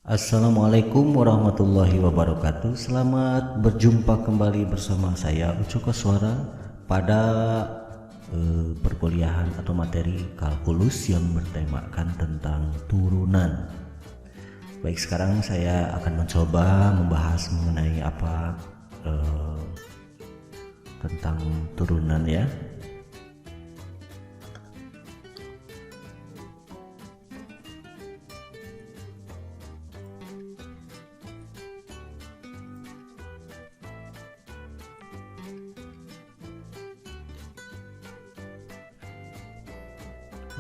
Assalamualaikum warahmatullahi wabarakatuh. Selamat berjumpa kembali bersama saya Uco Koswara pada perkuliahan atau materi kalkulus yang bertemakan tentang turunan. Baik, sekarang saya akan mencoba membahas mengenai apa tentang turunan ya.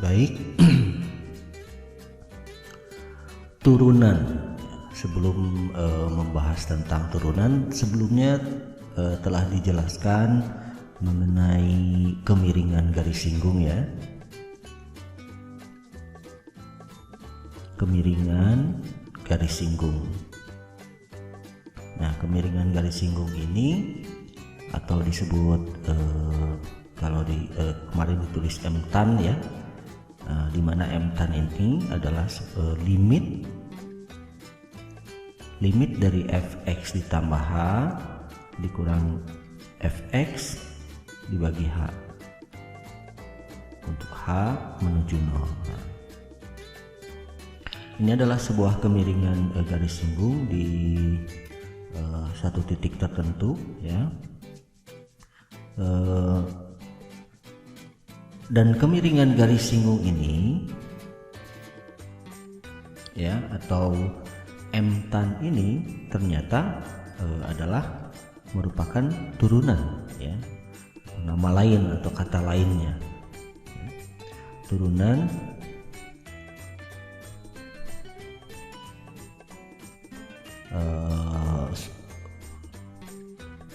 Baik, turunan. Sebelum membahas tentang turunan, sebelumnya telah dijelaskan mengenai kemiringan garis singgung ya. Kemiringan garis singgung. Nah, kemiringan garis singgung ini atau disebut kalau kemarin ditulis M-tan ya. Nah, di mana M-tan ini adalah limit dari fx ditambah h dikurang fx dibagi h untuk h menuju 0. Nah, ini adalah sebuah kemiringan garis singgung di satu titik tertentu ya. Dan kemiringan garis singgung ini ya, atau M-tan ini ternyata adalah merupakan turunan ya, nama lain atau kata lainnya turunan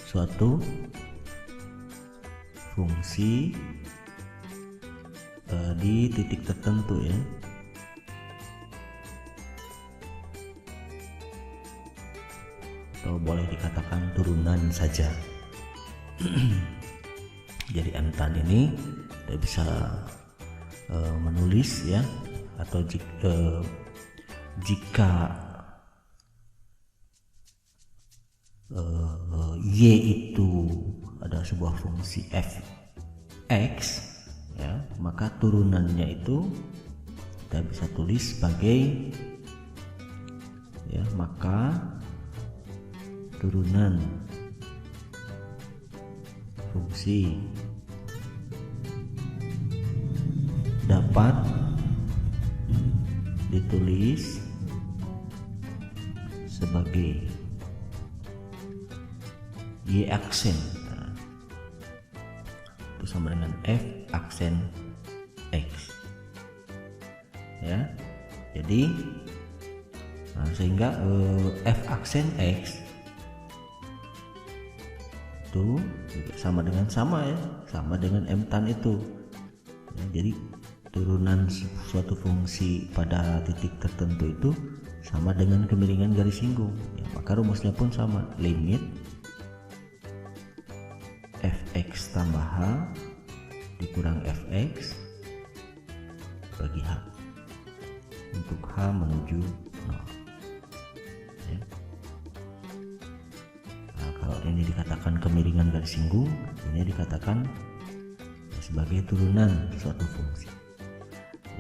suatu fungsi di titik tertentu ya. Atau boleh dikatakan turunan saja. Jadi M-tan ini kita bisa menulis ya, atau jika y itu adalah sebuah fungsi fx ya, maka turunannya itu kita bisa tulis sebagai ya, maka turunan fungsi dapat ditulis sebagai y aksen, nah, itu sama dengan f aksen x ya. Jadi sehingga f aksen x itu sama dengan M-tan itu ya. Jadi turunan suatu fungsi pada titik tertentu itu sama dengan kemiringan garis singgung ya, maka rumusnya pun sama, limit fx tambah h dikurang fx bagi h untuk h menuju 0 ya. Nah, kalau ini dikatakan kemiringan garis singgung, ini dikatakan sebagai turunan suatu fungsi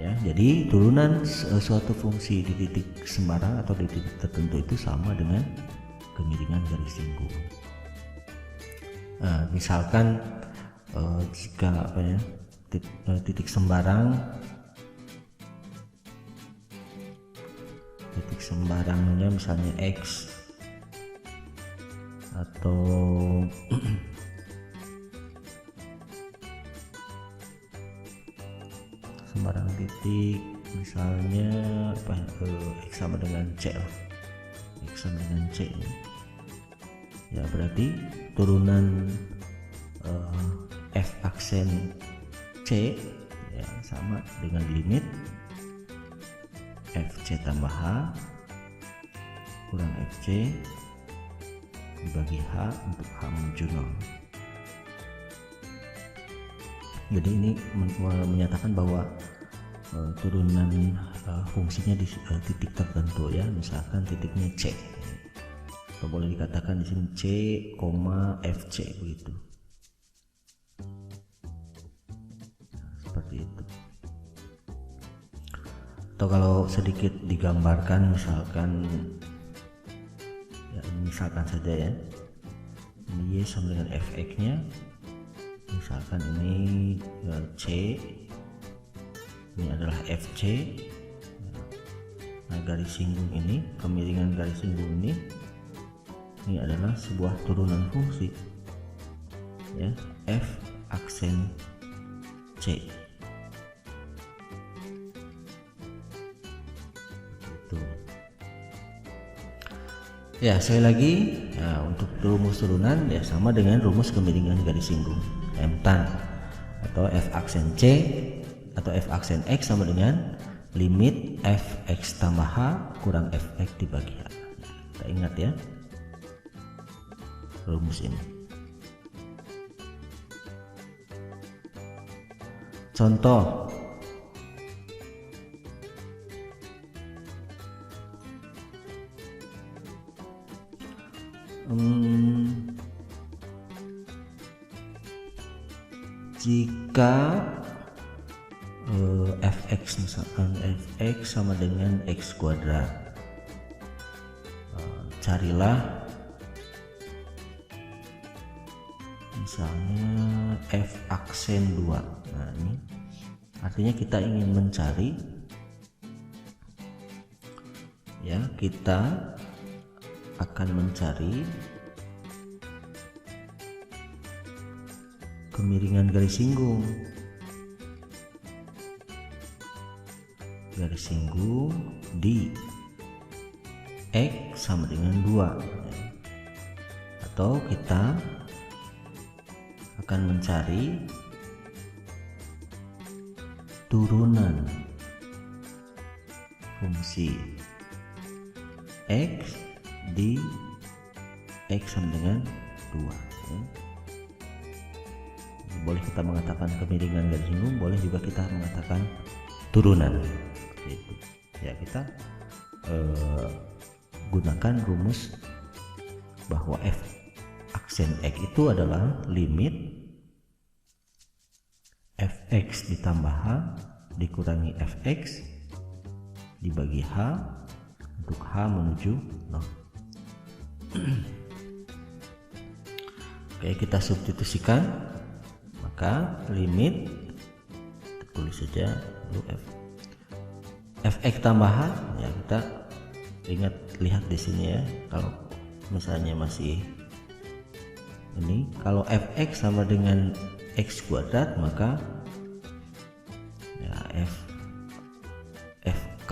ya. Jadi turunan suatu fungsi di titik sembarang atau di titik tertentu itu sama dengan kemiringan garis singgung. Nah, misalkan jika titik sembarangnya misalnya x atau sembarang titik misalnya x sama dengan c ya, berarti turunan f aksen c ya sama dengan limit fc tambah h kurang fc dibagi h untuk h menuju 0. Jadi ini menyatakan bahwa turunan fungsinya di titik tertentu ya, misalkan titiknya C, atau boleh dikatakan di sini C, FC begitu. Seperti itu. Atau kalau sedikit digambarkan, misalkan ya, misalkan saja ya, ini Y sama dengan Fx nya, misalkan ini C, ini adalah FC. Nah, garis singgung ini, kemiringan garis singgung ini adalah sebuah turunan fungsi ya, F aksen C. Itu. Ya, sekali lagi ya, untuk rumus turunan ya sama dengan rumus kemiringan garis singgung M tan, atau F aksen C atau F aksen X sama dengan limit Fx tambah H kurang Fx dibagi H. Kita ingat ya rumus ini. Contoh, jika Fx, misalkan Fx sama dengan X kuadrat, carilah misalnya F aksen 2. Nah, ini artinya kita ingin mencari ya, kita akan mencari kemiringan garis singgung. Garis singgung di X sama dengan 2 ya. Atau kita akan mencari turunan fungsi X di X sama dengan 2 ya. Boleh kita mengatakan kemiringan garis singgung, boleh juga kita mengatakan turunan. Itu ya, kita gunakan rumus bahwa F aksen X itu adalah limit Fx ditambah H dikurangi Fx dibagi H untuk H menuju 0. Oke, kita substitusikan, maka limit tulis saja dulu Fx tambah H ya, kita lihat di sini ya, kalau misalnya masih ini, kalau Fx sama dengan X kuadrat, maka ya Fk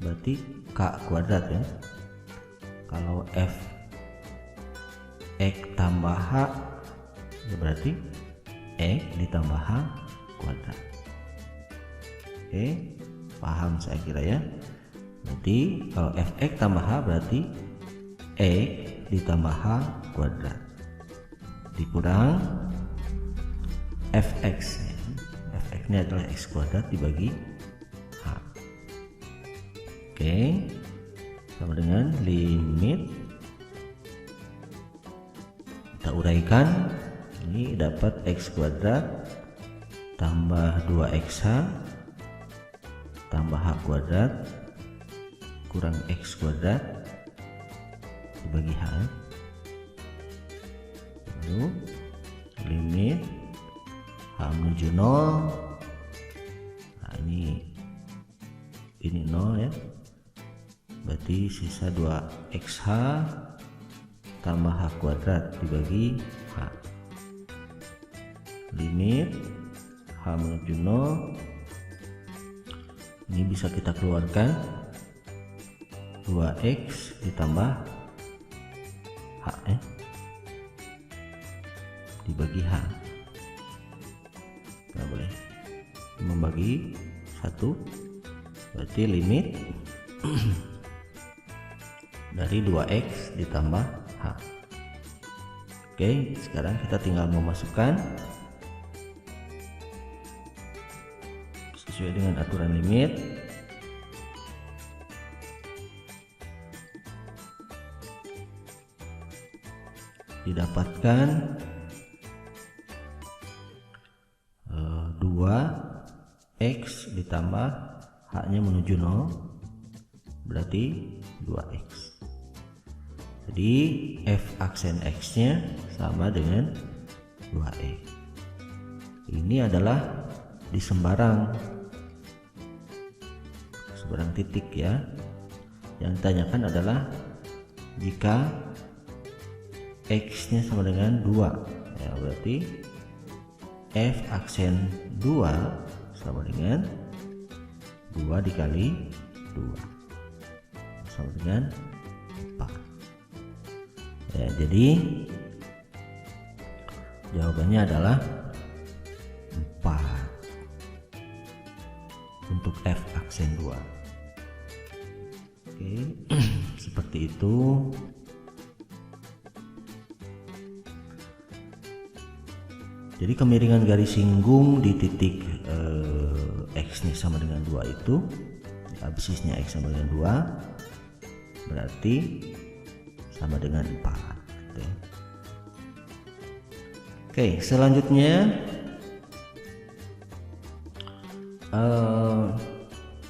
berarti K kuadrat ya. Kalau Fx tambah H ya berarti X ditambah H kuadrat. Oke, paham saya kira ya. Jadi kalau Fx tambah H berarti X ditambah H kuadrat dikurang Fx ya. Fx ini adalah X kuadrat dibagi H. Oke, sama dengan limit, kita uraikan, ini dapat X kuadrat tambah 2xh tambah H kuadrat kurang X kuadrat dibagi H. Lalu limit H menuju 0. Nah, ini 0 ya, berarti sisa 2xh tambah H kuadrat dibagi H. Limit H menuju 0, ini bisa kita keluarkan, 2x ditambah H ya, dibagi H. Kita boleh membagi 1, berarti limit dari 2x ditambah H. Oke, sekarang kita tinggal memasukkan sesuai dengan aturan limit. didapatkan 2x ditambah h-nya menuju 0 berarti 2x. Jadi f aksen x-nya sama dengan 2x. Ini adalah di sembarang titik ya. Yang ditanyakan adalah jika x-nya sama dengan 2 ya, berarti f aksen 2 sama dengan 2 dikali 2 sama dengan 4 ya. Jadi jawabannya adalah 4 untuk f aksen 2. Oke, seperti itu. Jadi kemiringan garis singgung di titik x nya sama dengan 2 itu, absisnya x sama dengan 2 berarti sama dengan 4. Oke, selanjutnya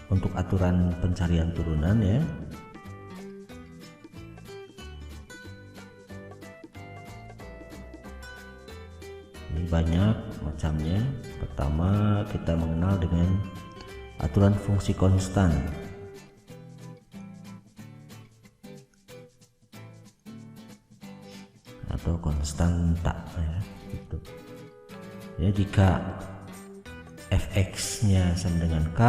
untuk aturan pencarian turunan ya. Ini banyak macamnya. Pertama kita mengenal dengan aturan fungsi konstan. Atau konstanta ya, gitu. Ya, jika fx-nya sama dengan k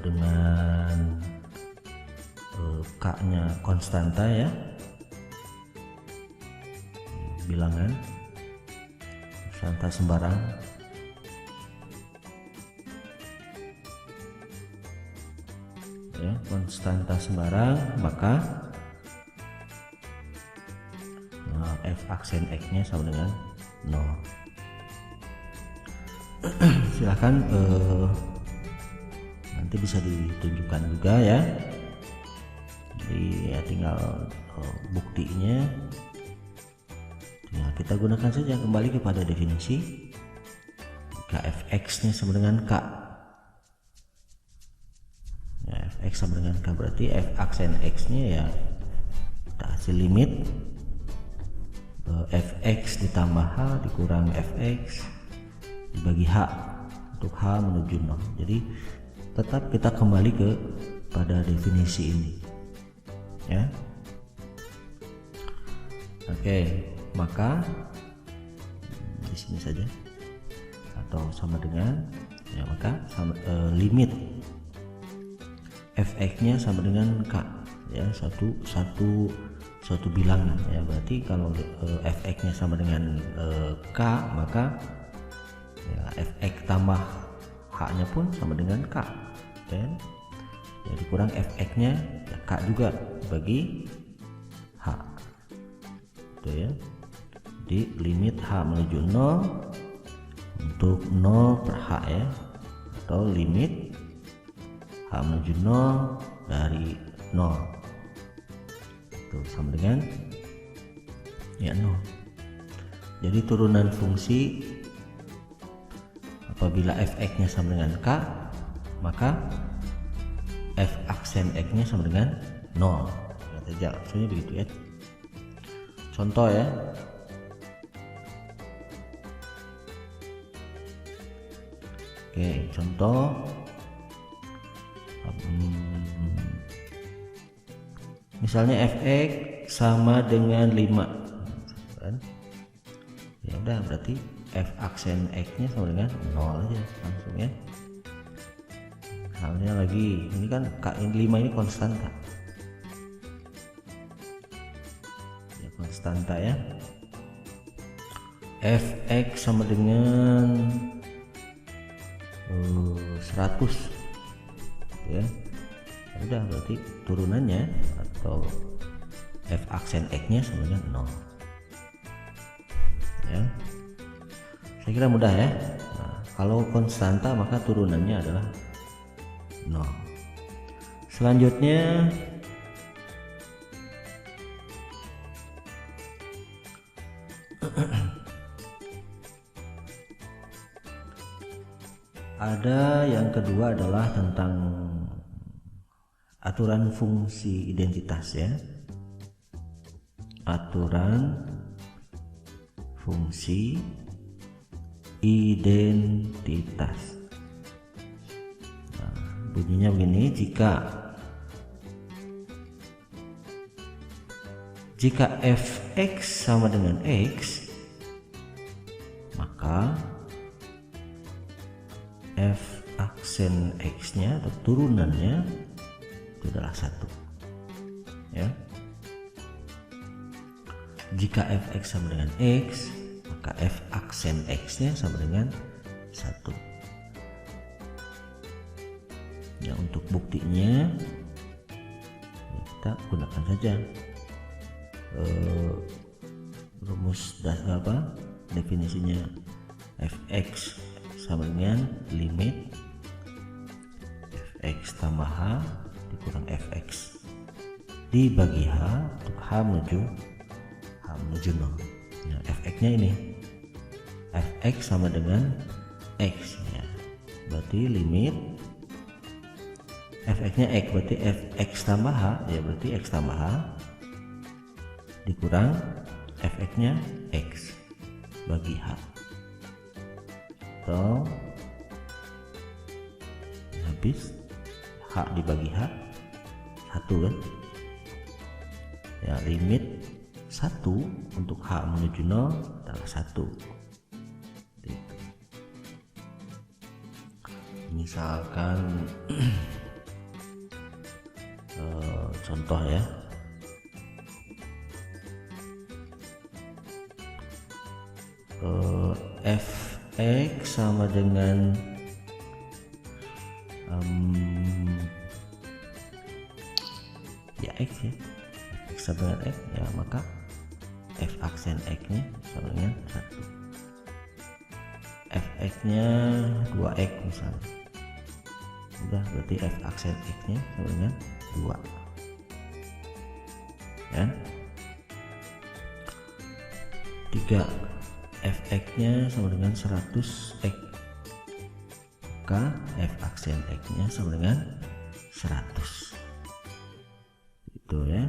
dengan k-nya konstanta ya, bilangan konstanta sembarang, ya, konstanta sembarang, maka f aksen x-nya sama dengan 0. Silahkan nanti bisa ditunjukkan juga ya. Jadi ya tinggal buktinya. Nah, kita gunakan saja kembali kepada definisi. Jika fx-nya sama dengan k, ya, fx sama dengan k berarti f aksen x-nya ya kita hasil limit fx ditambah h dikurang fx dibagi h untuk h menuju 0. Jadi tetap kita kembali pada definisi ini ya. Oke, maka di sini saja atau sama dengan ya, maka limit fx-nya sama dengan k ya, satu bilangan ya. Berarti kalau fx-nya sama dengan k, maka ya, fx tambah h-nya pun sama dengan k dan ya, dikurang fx-nya ya, k juga bagi h itu ya. Jadi limit h menuju 0 untuk 0 per h ya, atau limit h menuju 0 dari 0 itu sama dengan ya 0. Jadi turunan fungsi apabila fx-nya sama dengan k, maka f aksen x-nya sama dengan 0. Ya, langsungnya begitu ya. Contoh ya. Oke, contoh misalnya fx sama dengan 5 kan? Ya udah, berarti f aksen x-nya sama dengan 0 aja langsung ya. Halnya lagi, ini kan k5 ini konstanta ya, konstanta ya. Fx sama dengan 100 ya. Udah, berarti turunannya atau f aksen x-nya sama dengan 0 ya. Saya kira mudah ya. Nah, kalau konstanta maka turunannya adalah 0. Selanjutnya Ada yang kedua adalah tentang aturan fungsi identitas ya. Aturan fungsi identitas. Nah, bunyinya begini, jika fx sama dengan x, maka f aksen x-nya atau turunannya itu adalah 1 ya. Jika fx sama dengan x, maka f aksen x-nya sama dengan 1 ya. Untuk buktinya ya, kita gunakan saja rumus dasar definisinya. Fx sama dengan limit fx tambah h dikurang fx dibagi h untuk h menuju 0 ya. Fx nya ini fx sama dengan x ya, berarti limit fx nya x, berarti fx tambah h ya, berarti x tambah h dikurang fx nya x bagi h, atau habis h dibagi h 1 kan ya. Limit 1 untuk h menuju 0 adalah 1. Misalkan contoh ya, fx sama dengan ya x ya, x sama dengan x ya, maka f aksen x nya sama dengan 1. fx nya 2x misalnya, udah berarti f aksen x nya sama dengan 2 ya. 3 fx nya sama dengan 100x, maka f aksen x nya sama dengan 100 itu ya.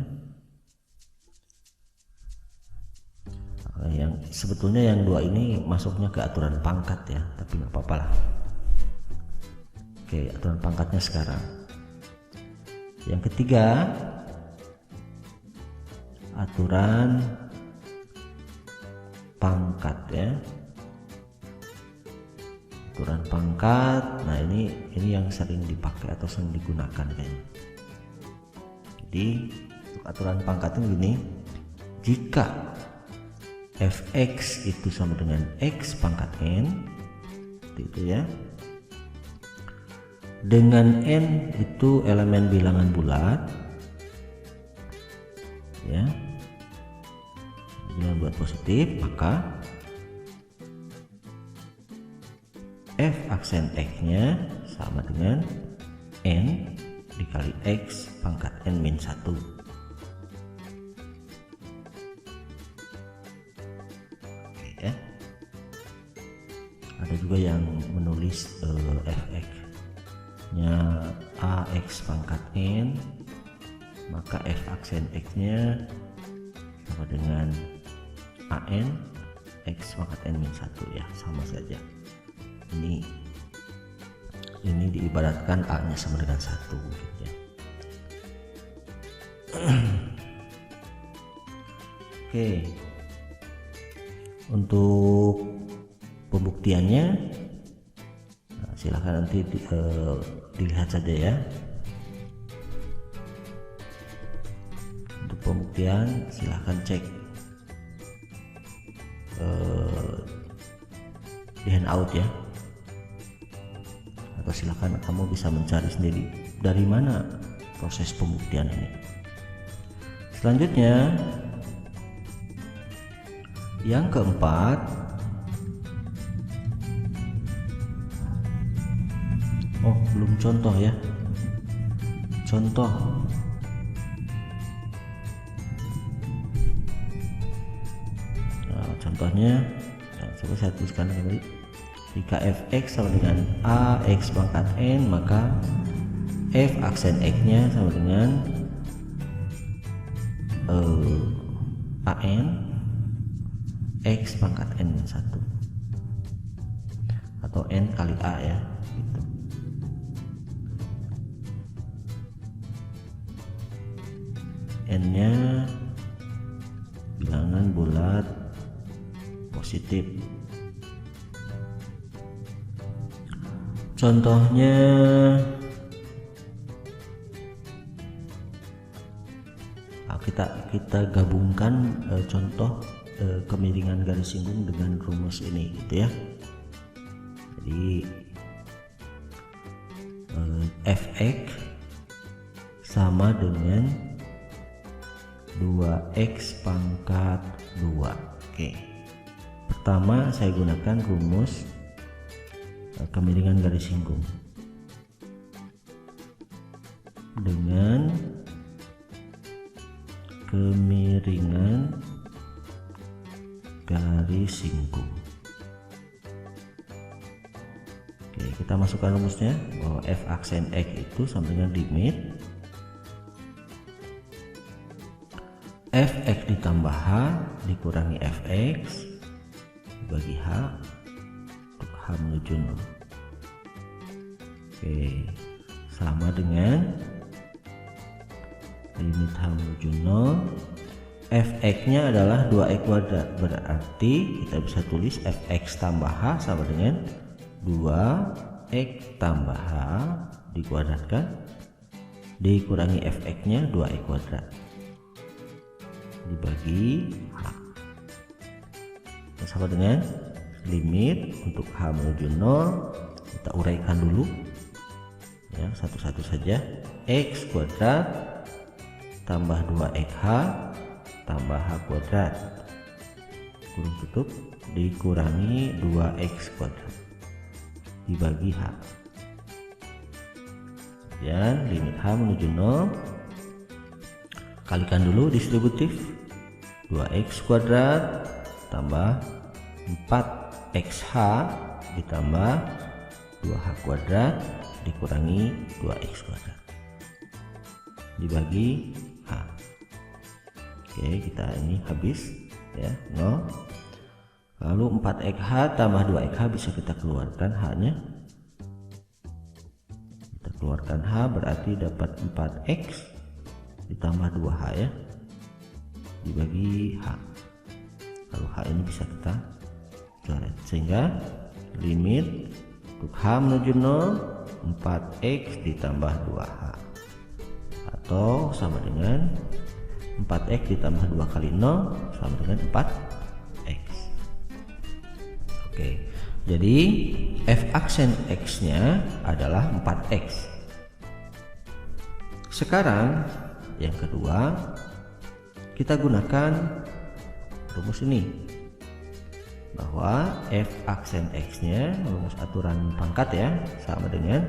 Yang sebetulnya yang 2 ini masuknya ke aturan pangkat ya, tapi nggak apa-apa lah. Oke, aturan pangkatnya sekarang. Yang ketiga, aturan pangkat ya. Aturan pangkat, nah ini yang sering dipakai atau sering digunakan kayaknya. Jadi untuk aturan pangkatnya begini, jika fx itu sama dengan x pangkat n, itu ya, dengan n itu elemen bilangan bulat ya, bilangan bulat positif, maka f aksen x nya sama dengan n dikali x pangkat n min 1. Ya. Ada juga yang menulis fx nya ax pangkat n, maka f aksen x nya sama dengan an x pangkat n min 1 ya, sama saja. Ini diibaratkan a nya sama dengan 1 gitu ya. Oke, untuk pembuktiannya nah, silahkan nanti dilihat saja ya. Untuk pembuktian silahkan cek di handout ya, atau silahkan kamu bisa mencari sendiri dari mana proses pembuktian ini. Selanjutnya yang keempat, oh belum contoh ya, contoh nah, contohnya coba saya tuliskan kembali. Jika fx sama dengan ax pangkat n, maka f aksen x-nya sama dengan an x pangkat n min 1 atau n kali a ya gitu. N nya bilangan bulat positif. Contohnya kita gabungkan contoh kemiringan garis singgung dengan rumus ini gitu ya. Jadi fx sama dengan 2x pangkat 2. Oke. Pertama saya gunakan rumus kemiringan garis singgung dengan kemiringan garis singgung. Oke, kita masukkan rumusnya bahwa f aksen x itu sama dengan limit fx ditambah h dikurangi fx dibagi h untuk h menuju 0. Oke, sama dengan limit h menuju 0, fx nya adalah 2x kuadrat, berarti kita bisa tulis fx tambah h sama dengan 2x tambah h dikuadratkan dikurangi fx nya 2x kuadrat dibagi h, sama dengan limit untuk h menuju 0 kita uraikan dulu ya, satu-satu saja. X kuadrat tambah 2xh tambah h kuadrat kurung tutup dikurangi 2x kuadrat dibagi h, dan limit h menuju 0 kalikan dulu distributif 2x kuadrat tambah 4xh ditambah 2h kuadrat dikurangi 2x kuadrat dibagi h. Oke, kita ini habis ya 0. Lalu 4xh tambah 2xh bisa kita keluarkan h nya, kita keluarkan h berarti dapat 4x ditambah 2h ya dibagi h. Lalu h ini bisa kita coret sehingga limit untuk h menuju 0 4x ditambah 2h atau sama dengan 4x ditambah 2 kali 0 sama dengan 4x. Oke, jadi f aksen x nya adalah 4x. Sekarang yang kedua kita gunakan rumus ini bahwa f aksen x nya rumus aturan pangkat ya sama dengan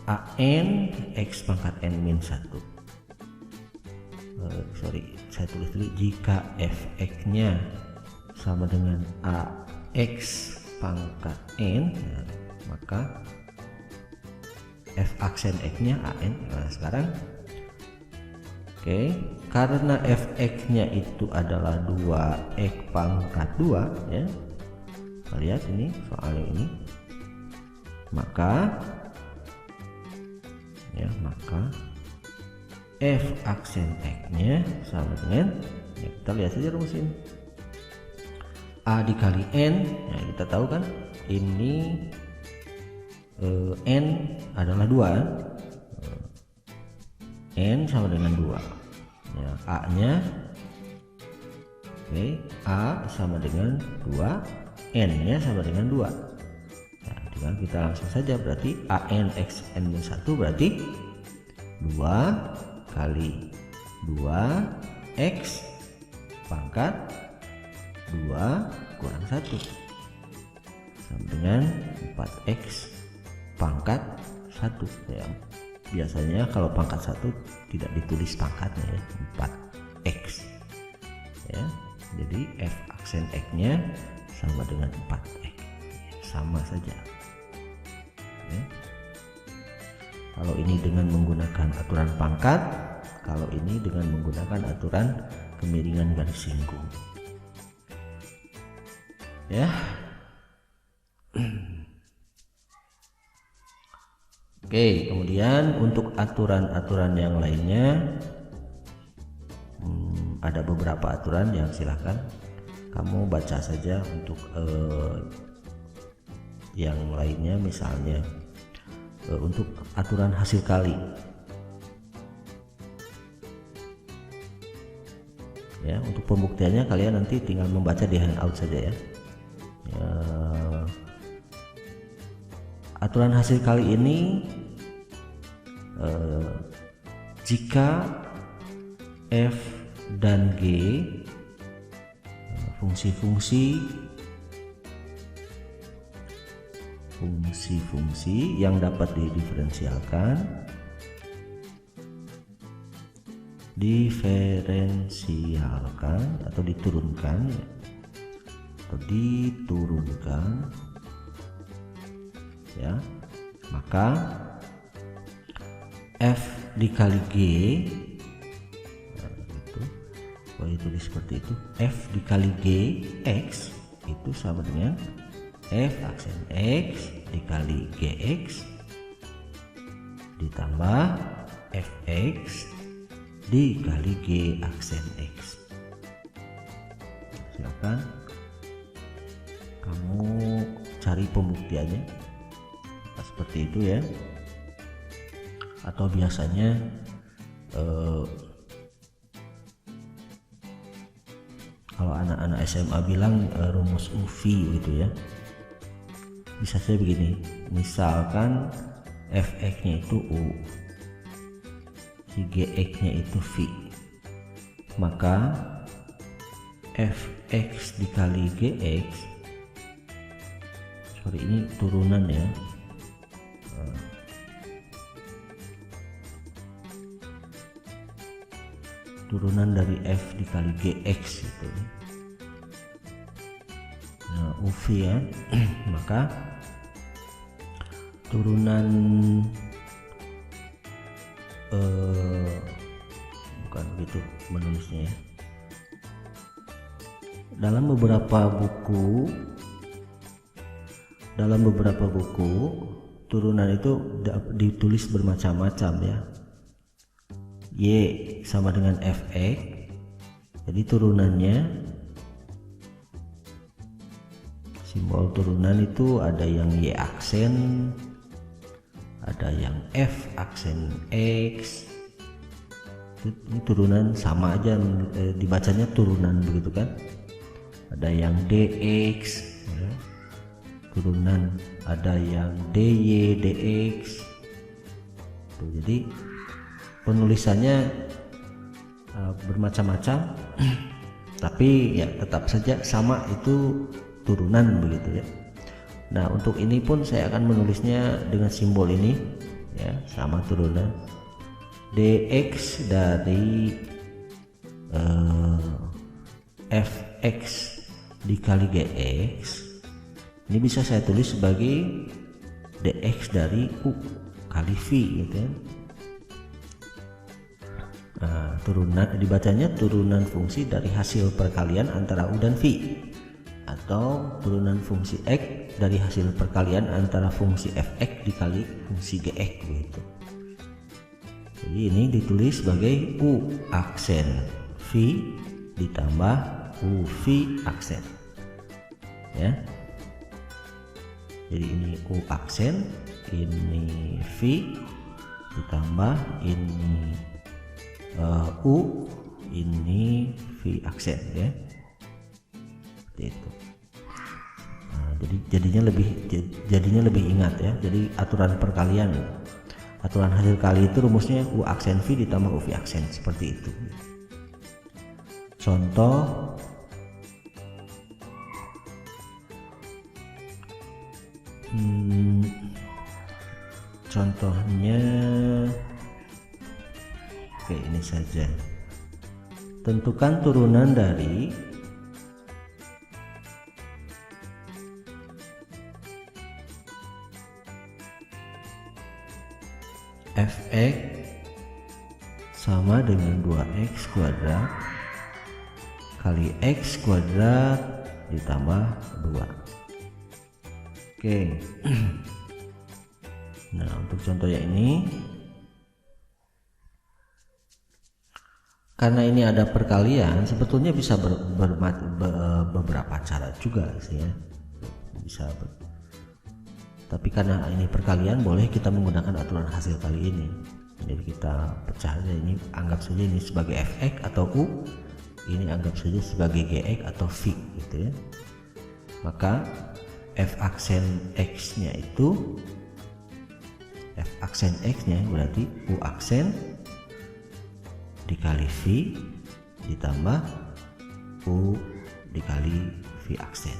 an x pangkat n min 1. Saya tulis dulu, jika fx nya sama dengan ax pangkat n ya, maka f aksen x nya an. Nah sekarang oke, karena fx nya itu adalah 2x pangkat 2 ya, kita lihat ini soalnya ini, maka f aksen x nya sama dengan ya, kita lihat saja rumus ini a dikali n ya, kita tahu kan ini n adalah 2, n sama dengan 2 ya, a nya oke, a sama dengan 2, n nya sama dengan 2 ya, tinggal kita langsung saja, berarti an x n min 1 berarti 2 kali 2x pangkat 2 kurang 1 sama dengan 4x pangkat 1 ya. Biasanya kalau pangkat 1 tidak ditulis pangkatnya ya, 4x ya. Jadi f aksen x nya sama dengan 4x, sama saja ya. Kalau ini dengan menggunakan aturan pangkat, kalau ini dengan menggunakan aturan kemiringan garis singgung ya. Oke, kemudian untuk aturan-aturan yang lainnya ada beberapa aturan yang silahkan kamu baca saja untuk yang lainnya. Misalnya untuk aturan hasil kali ya, untuk pembuktiannya kalian nanti tinggal membaca di handout saja ya. Aturan hasil kali ini jika f dan g fungsi-fungsi yang dapat didiferensialkan atau diturunkan ya, maka f dikali g boleh tulis seperti itu, f dikali g x itu sama dengan f aksen x dikali gx ditambah fx dikali g aksen x. Silakan kamu cari pembuktiannya seperti itu ya. Atau biasanya kalau anak-anak SMA bilang rumus UV gitu ya, bisa saya begini, misalkan fx nya itu U, si gx nya itu V, maka fx dikali gx, sorry ini turunan ya, turunan dari f dikali gx itu. Nah, UV ya, maka turunan bukan begitu menulisnya ya. Dalam beberapa buku turunan itu ditulis bermacam-macam ya. Y sama dengan fx, jadi turunannya, simbol turunan itu ada yang y aksen, ada yang f aksen x. Ini turunan sama aja, dibacanya turunan begitu kan. Ada yang dx ya, turunan, ada yang dy dx tuh, jadi penulisannya bermacam-macam tapi ya tetap saja sama, itu turunan begitu ya. Nah, untuk ini pun saya akan menulisnya dengan simbol ini ya, sama turunan. Dx dari fx dikali gx ini bisa saya tulis sebagai dx dari u kali v gitu ya. Nah, turunan dibacanya turunan fungsi dari hasil perkalian antara u dan v, atau turunan fungsi x dari hasil perkalian antara fungsi fx dikali fungsi gx gitu. Jadi ini ditulis sebagai u aksen v ditambah u v aksen ya. Jadi ini u aksen, ini v ditambah ini u, ini v aksen ya, seperti itu. Nah, jadinya lebih ingat ya. Jadi aturan perkalian, aturan hasil kali itu rumusnya u aksen v ditambah u v aksen, seperti itu. Contoh contohnya oke, ini saja. Tentukan turunan dari fx sama dengan 2x kuadrat kali x kuadrat ditambah 2. Oke. Nah, untuk contohnya ini, karena ini ada perkalian, sebetulnya bisa beberapa cara juga sih ya. Tapi karena ini perkalian, boleh kita menggunakan aturan hasil kali ini. Jadi kita pecah aja ini, anggap saja ini sebagai fx atau u, ini anggap saja sebagai gx atau v gitu ya. Maka f aksen x nya itu, f aksen x nya berarti u aksen dikali v ditambah u dikali v aksen.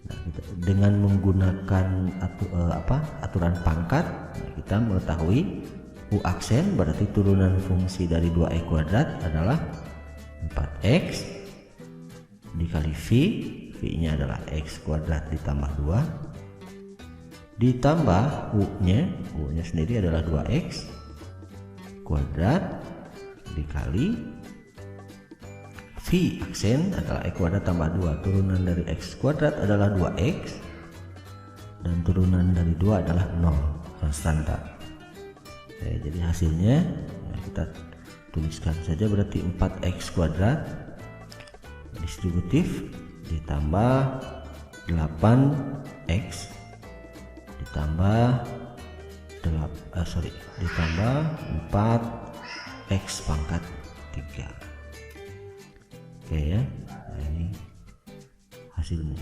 Nah, dengan menggunakan aturan pangkat, kita mengetahui u aksen berarti turunan fungsi dari 2x kuadrat adalah 4x dikali v nya adalah x kuadrat ditambah 2 ditambah u nya sendiri adalah 2x kuadrat dikali v aksen adalah x kuadrat tambah 2. Turunan dari x kuadrat adalah 2x dan turunan dari 2 adalah 0 konstanta. Jadi hasilnya kita tuliskan saja, berarti 4x kuadrat distributif ditambah 8x ditambah 4x pangkat 3. Oke ya, nah, ini hasilnya.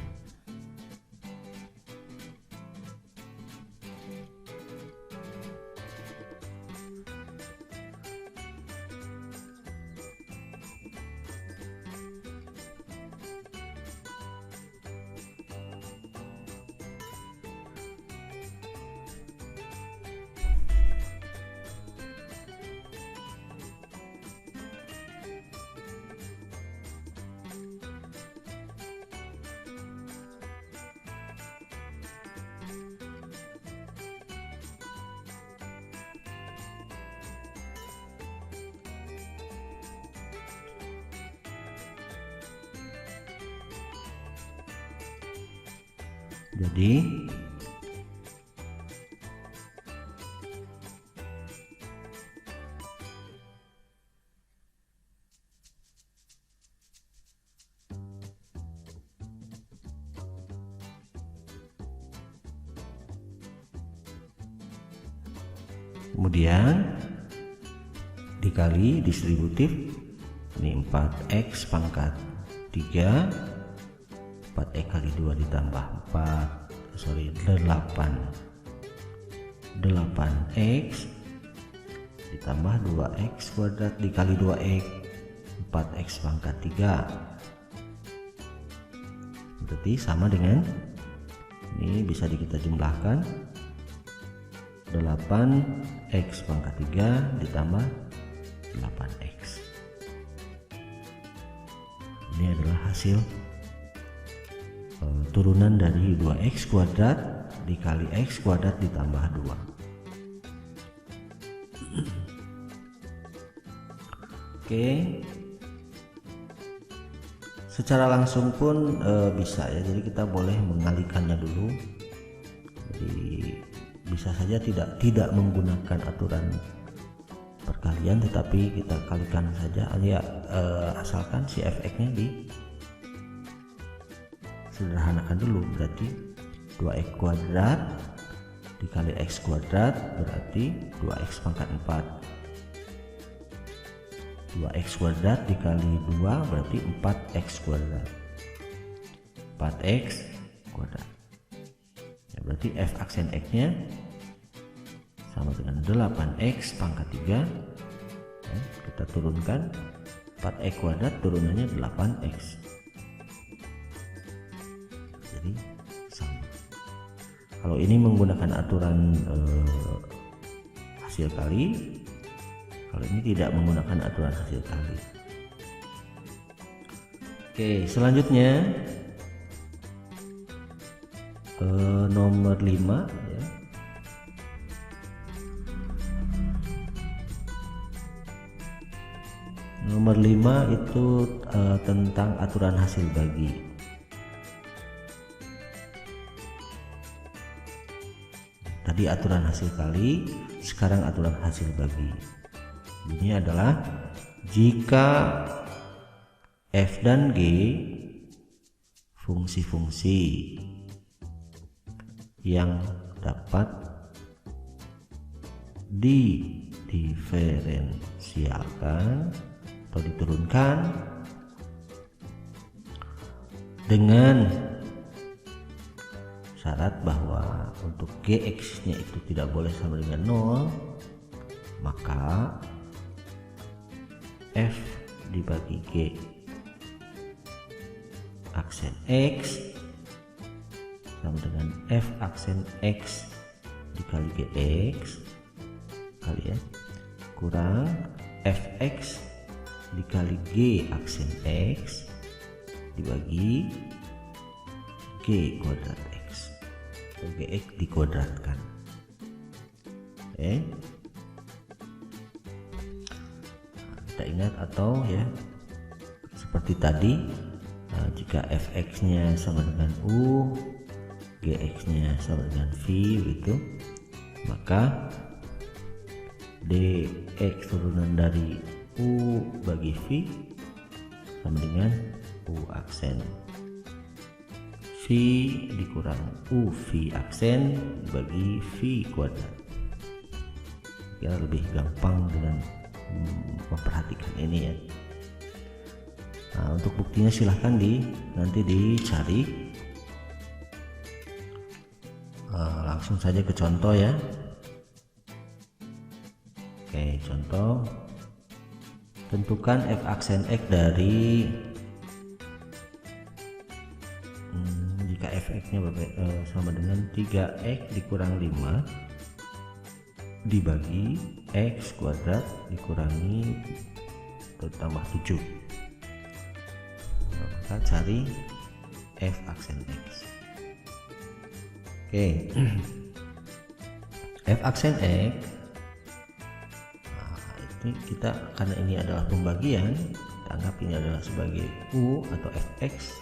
Jadi kemudian dikali distributif, ini 4x pangkat 3, 4x kali 2 ditambah 8x ditambah 2x kuadrat dikali 2x, 4x pangkat 3, berarti sama dengan ini, bisa kita jumlahkan 8x pangkat 3 ditambah 8x. Ini adalah hasil turunan dari 2x kuadrat dikali x kuadrat ditambah 2. Oke, secara langsung pun bisa ya, jadi kita boleh mengalihkannya dulu. Jadi bisa saja tidak menggunakan aturan perkalian, tetapi kita kalikan saja ya, asalkan si fx-nya disederhanakan dulu. Berarti 2x kuadrat dikali x kuadrat berarti 2x pangkat 4, 2x kuadrat dikali 2 berarti 4x kuadrat, 4x kuadrat ya, berarti f aksen x nya sama dengan 8x pangkat 3 ya, kita turunkan 4x kuadrat turunannya 8x, jadi sama. Kalau ini menggunakan aturan hasil kali, kalau ini tidak menggunakan aturan hasil kali. Oke, selanjutnya nomor 5 ya. Nomor 5 itu tentang aturan hasil bagi. Tadi aturan hasil kali, sekarang aturan hasil bagi. Ini adalah jika f dan g fungsi-fungsi yang dapat didiferensialkan atau diturunkan dengan syarat bahwa untuk gx nya itu tidak boleh sama dengan 0, maka f dibagi g aksen x sama dengan f aksen x dikali gx kali ya, kurang fx dikali g aksen x dibagi g kuadrat x, atau gx dikuadratkan. Kita ingat atau ya seperti tadi, jika fx nya sama dengan u, gx nya sama dengan v gitu, maka dx turunan dari u bagi v sama dengan u aksen v dikurang u v aksen dibagi v kuadrat. Ya, lebih gampang dengan memperhatikan ini ya. Nah, untuk buktinya silahkan nanti dicari. Langsung saja ke contoh ya. Oke, contoh, tentukan f aksen x dari jika fx nya sama dengan 3x dikurang 5 dibagi x kuadrat dikurangi atau tambah 7. Maka cari f aksen x. Oke. F aksen x, itu kita, karena ini adalah pembagian, kita anggap ini adalah sebagai u atau fx,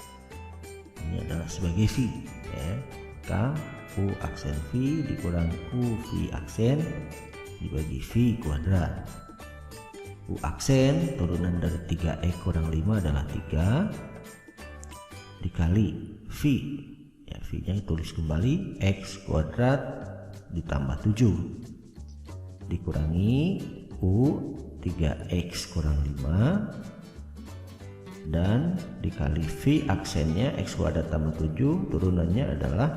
ini adalah sebagai v ya. Maka u aksen v dikurang u v aksen dibagi v kuadrat. U aksen turunan dari 3x kurang 5 adalah 3 dikali v ya, v nya tulis kembali x kuadrat ditambah 7 dikurangi u 3x kurang 5 dan dikali v aksennya x kuadrat tambah 7, turunannya adalah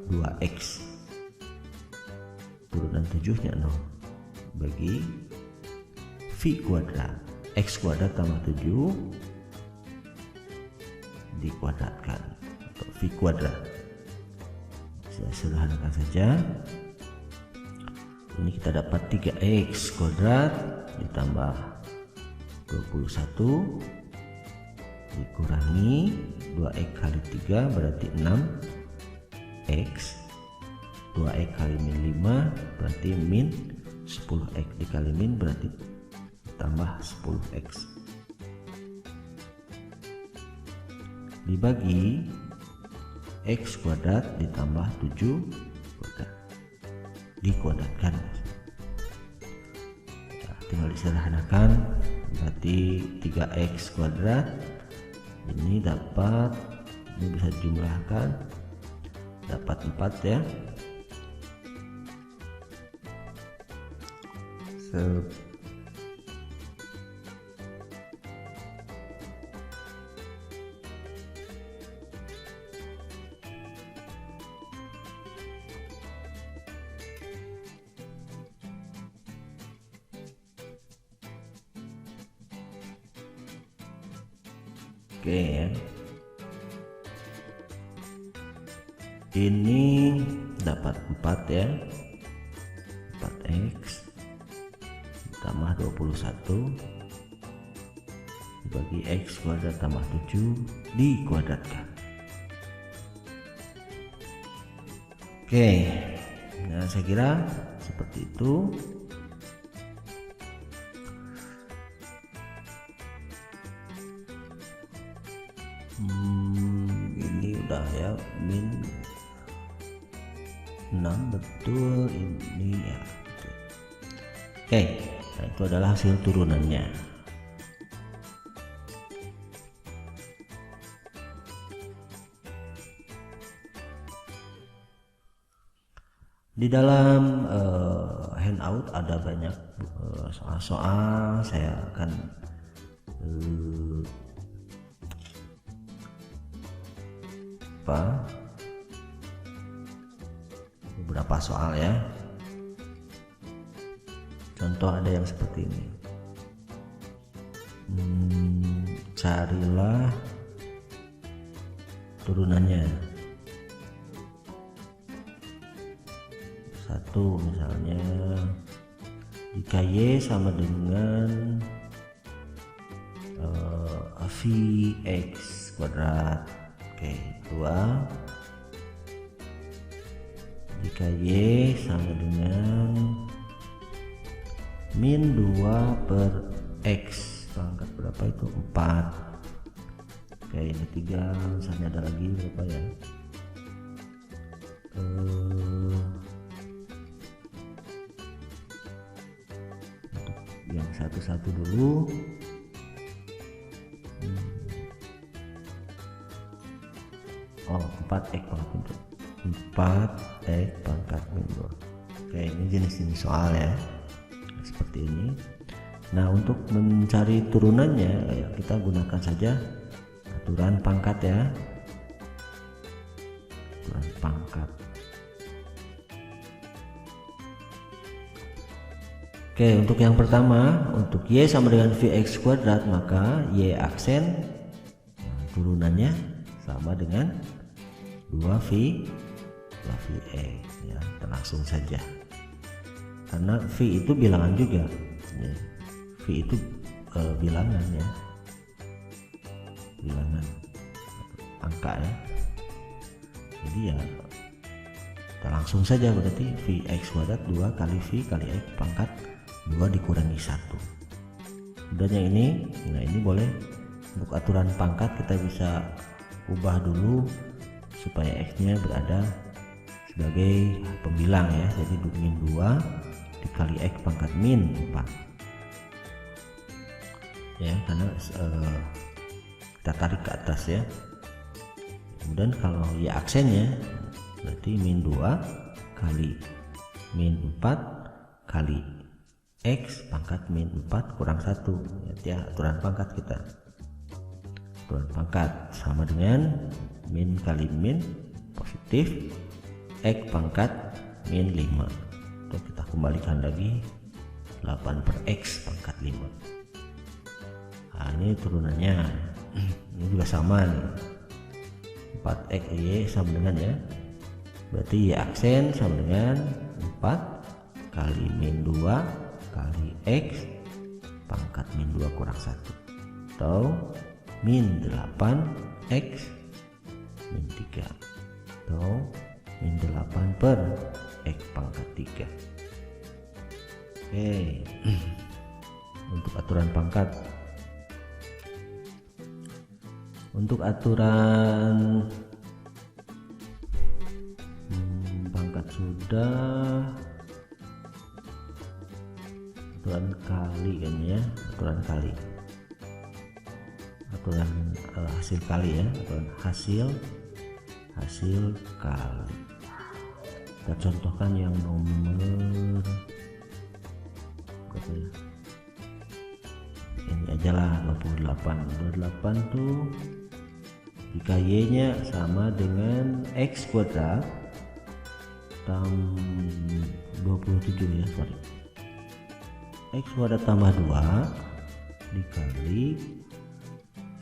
2x, turunan 7 nya 0 bagi v kuadrat, x kuadrat tambah 7 dikuadratkan atau v kuadrat. Saya sederhanakan saja. Ini kita dapat 3x kuadrat ditambah 21 dikurangi 2x kali 3 berarti 6x, 2x kali min 5 berarti min 10x dikali min berarti tambah 10x dibagi x kuadrat ditambah 7 kuadrat dikuadratkan. Nah, tinggal disederhanakan, berarti 3x kuadrat ini dapat, ini bisa dijumlahkan dapat 4 ya. Oke ya. Ini dapat 4 ya. 4x tambah 21 dibagi x kuadrat tambah 7 dikuadratkan. Oke. Nah, saya kira seperti itu. Ini udah ya, min 6 betul ini ya. Oke, nah itu adalah hasil turunannya. Di dalam handout ada banyak soal-soal. Saya akan beberapa soal ya. Contoh ada yang seperti ini. Carilah turunannya. Satu misalnya, jika Y sama dengan Vx kuadrat. Oke, 2. Jika Y sama dengan min 2 per X pangkat berapa itu? 4. Oke, ini 3. Misalnya ada lagi berapa ya? Yang satu-satu dulu. 4x pangkat min 2. 4x pangkat min 2. Oke, ini jenis-jenis soal ya, seperti ini. Nah, untuk mencari turunannya ya, kita gunakan saja aturan pangkat ya. Aturan pangkat. Oke, untuk yang pertama, untuk Y sama dengan Vx kuadrat, maka Y aksen turunannya sama dengan 2Vx ya. Kita langsung saja, karena V itu bilangan juga ya. V itu bilangan ya, bilangan angka ya. Jadi ya kita langsung saja, berarti Vx kuadrat 2 kali V kali X pangkat 2 dikurangi 1. Dan yang ini, nah ini boleh untuk aturan pangkat kita bisa ubah dulu supaya X nya berada sebagai pembilang ya. Jadi min 2 dikali X pangkat min 4 ya, karena kita tarik ke atas ya. Kemudian kalau Y aksennya berarti min 2 kali min 4 kali X pangkat min 4 kurang 1 ya, aturan pangkat kita. Aturan pangkat sama dengan min kali min positif X pangkat min 5. Itu kita kembalikan lagi 8 per X pangkat 5. Nah, ini turunannya. Ini juga sama nih, 4x Y sama dengan ya, berarti Y aksen sama dengan 4 kali min 2 kali X pangkat min 2 kurang 1, atau min 8x min 3, atau min 8 per X pangkat 3. Oke, untuk aturan pangkat. Untuk aturan pangkat sudah, aturan kali kan ya, aturan kali, aturan hasil kali ya, aturan hasil kali. Kita contohkan yang nomor berapa ya? Ini aja lah, 28 tuh jika Y nya sama dengan X kuadrat tambah 27 ya, sorry, X kuadrat tambah 2 dikali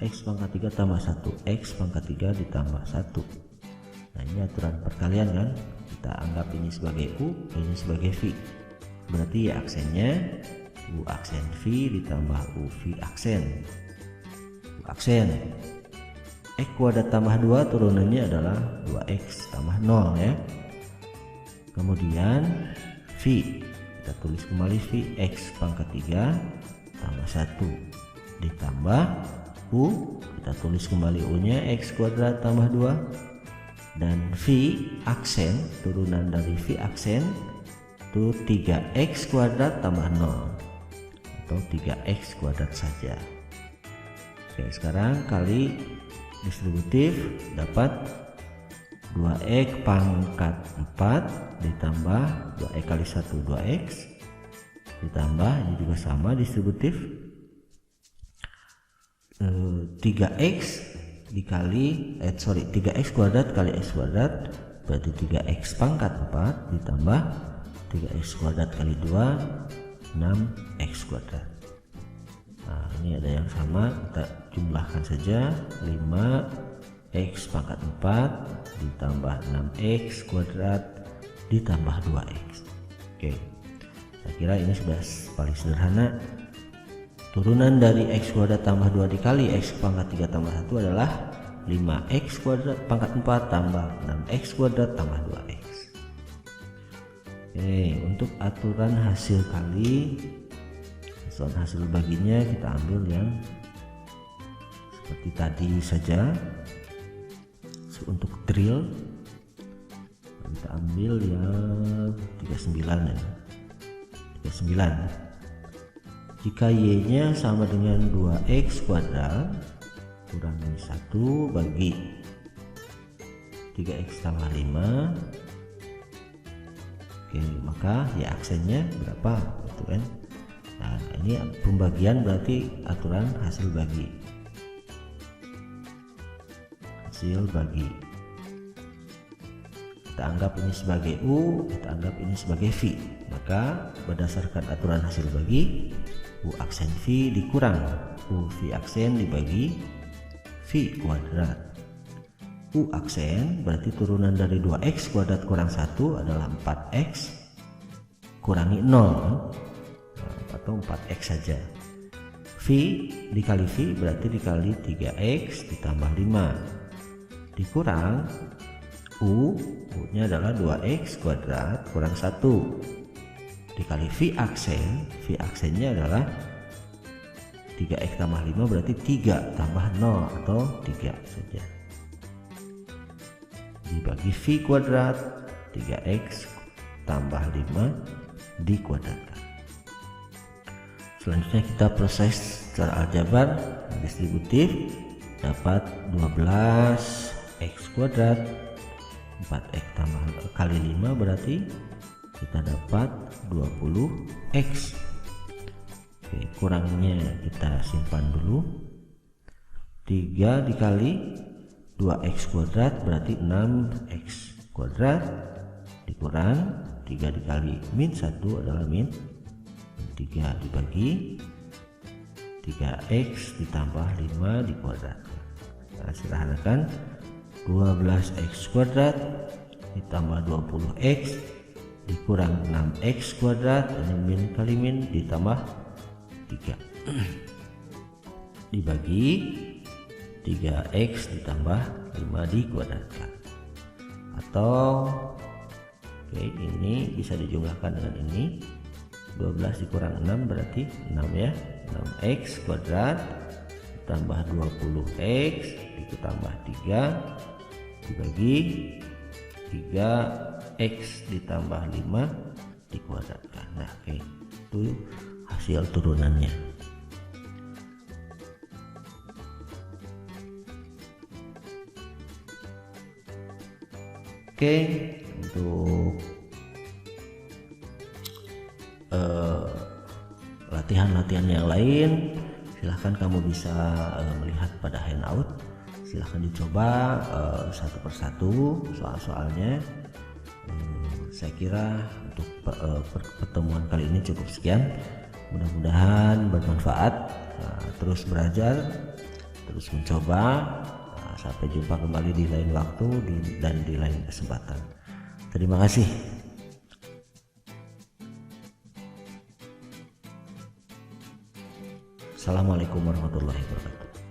X pangkat 3 tambah 1, X pangkat 3 ditambah 1. Nah, ini aturan perkalian kan, kita anggap ini sebagai U, ini sebagai V, berarti ya aksennya U aksen V ditambah U V aksen. U aksen X kuadrat tambah 2 turunannya adalah 2X tambah 0 ya. Kemudian V, kita tulis kembali V, X pangkat 3 tambah 1 ditambah U, kita tulis kembali U nya X kuadrat tambah 2, dan V aksen, turunan dari V aksen itu 3X kuadrat tambah 0 atau 3X kuadrat saja. Oke, sekarang kali distributif dapat 2X pangkat 4 ditambah 2X kali 1 2X ditambah, ini juga sama distributif, 3X dikali 3X kuadrat kali X kuadrat berarti 3X pangkat 4 ditambah 3X kuadrat kali 2 6X kuadrat. Nah, ini ada yang sama, kita jumlahkan saja, 5X pangkat 4 ditambah 6X kuadrat ditambah 2X. Oke, saya kira ini sudah paling sederhana. Turunan dari X kuadrat tambah 2 dikali X pangkat 3 tambah 1 adalah 5X kuadrat pangkat 4 tambah 6X kuadrat tambah 2X. Oke, untuk aturan hasil kali, hasil baginya kita ambil yang seperti tadi saja. Untuk drill kita ambil yang 39 ya. 39. Jika Y nya sama dengan 2X kuadrat kurangi 1 bagi 3X tambah 5, oke, maka Y aksennya berapa gitu kan. Nah, ini pembagian berarti aturan hasil bagi. Kita anggap ini sebagai U, kita anggap ini sebagai V. Maka berdasarkan aturan hasil bagi, U aksen V dikurang U V aksen dibagi V kuadrat. U aksen berarti turunan dari 2X kuadrat kurang 1 adalah 4X kurangi 0 atau 4X saja. V dikali V berarti dikali 3X ditambah 5 dikurang U nya adalah 2X kuadrat kurang 1 dikali V aksennya adalah 3X tambah 5 berarti 3 tambah 0 atau 3 saja dibagi V kuadrat 3X tambah 5 dikuadratkan. Selanjutnya kita proses secara aljabar distributif, dapat 12X kuadrat 4X tambah kali 5 berarti kita dapat 20X. Oke, kurangnya kita simpan dulu. 3 dikali 2X kuadrat berarti 6X kuadrat dikurang 3 dikali min 1 adalah min 3 dibagi 3X ditambah 5 dikuadratkan. Kita sederhanakan 12X kuadrat ditambah 20X dikurang 6X kuadrat, ini min kali min ditambah 3 dibagi 3X ditambah 5 dikuadratkan. Atau oke, ini bisa dijumlahkan dengan ini, 12 dikurang 6 berarti 6 ya, 6X kuadrat ditambah 20X ditambah 3 dibagi 3X ditambah 5 dikuadratkan. Nah, oke, itu hasil turunannya. Oke, untuk latihan-latihan yang lain silahkan kamu bisa melihat pada handout. Silahkan dicoba satu persatu soal-soalnya. Saya kira untuk pertemuan kali ini cukup sekian. Mudah-mudahan bermanfaat. Terus belajar, terus mencoba. Sampai jumpa kembali di lain waktu dan di lain kesempatan. Terima kasih. Assalamualaikum warahmatullahi wabarakatuh.